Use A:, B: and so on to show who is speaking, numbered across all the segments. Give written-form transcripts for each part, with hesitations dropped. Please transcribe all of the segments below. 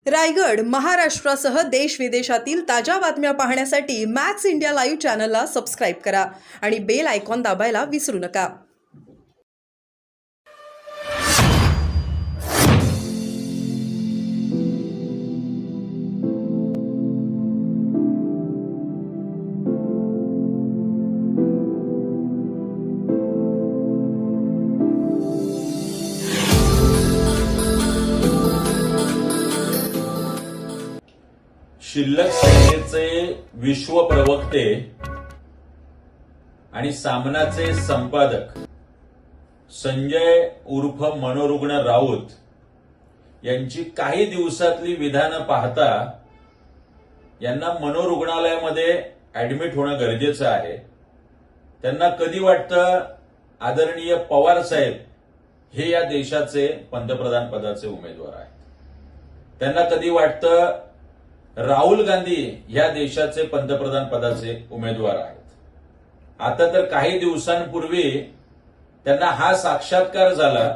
A: रायगड, महाराष्ट्रासह देश विदेशातील ताज्या बातम्या पाहण्यासाठी मॅक्स इंडिया लाईव्ह चॅनलला सबस्क्राईब करा आणि बेल आयकॉन दाबायला विसरू नका.
B: शिल्लक सेनेचे विश्व प्रवक्ते आणि सामनाचे संपादक संजय उर्फ मनोरुग्ण राऊत यांची काही दिवसातली विधानं पाहता यांना मनोरुग्णालयामध्ये ऍडमिट होणं गरजेचं आहे. त्यांना कधी वाटतं आदरणीय पवार साहेब हे या देशाचे पंतप्रधान पदाचे उमेदवार आहेत. त्यांना कधी वाटतं राहुल गांधी या देशाचे पंतप्रधान पदाचे उमेदवार आहेत. आता तर काही दिवसांपूर्वी त्यांना हा साक्षात्कार झाला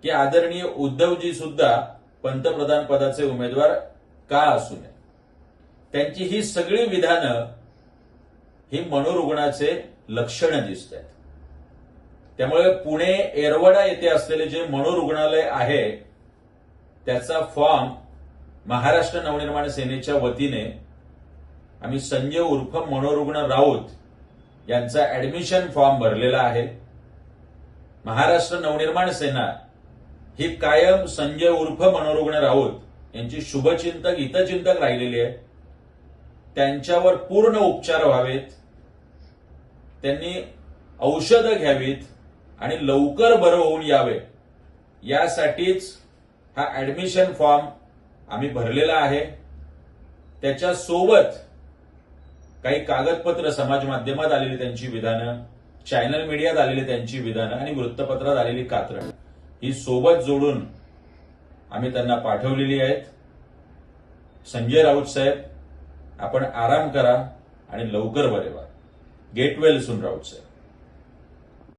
B: की आदरणीय उद्धवजी सुद्धा पंतप्रधान पदाचे उमेदवार का असू नये. त्यांची ही सगळी विधानं ही मनोरुग्णाचे लक्षणं दिसत आहेत. त्यामुळे पुणे येरवडा येथे असलेले जे मनोरुग्णालय आहे त्याचा फॉर्म महाराष्ट्र नवनिर्माण सेनेच्या वतीने आम्ही संजय उर्फ मनोरुग्ण राऊत यांचा ऍडमिशन फॉर्म भरलेला आहे. महाराष्ट्र नवनिर्माण सेना ही कायम संजय उर्फ मनोरुग्ण राऊत यांची शुभचिंतक हितचिंतक राहिलेली आहे. त्यांच्यावर पूर्ण उपचार व्हावेत, त्यांनी औषधं घ्यावीत आणि लवकर बरं होऊन यावे यासाठीच हा ऍडमिशन फॉर्म आम्ही भरलेला आहे. त्याच्यासोबत काही कागदपत्र समाज माध्यमात आलेली त्यांची विधानं, चॅनल मीडियात आलेली त्यांची विधानं आणि वृत्तपत्रात आलेली कात्रणं ही सोबत जोडून आम्ही त्यांना पाठवलेली आहेत. संजय राऊत साहेब, आपण आराम करा आणि लवकर बरे व्हा. गेट वेल सून राऊत साहेब.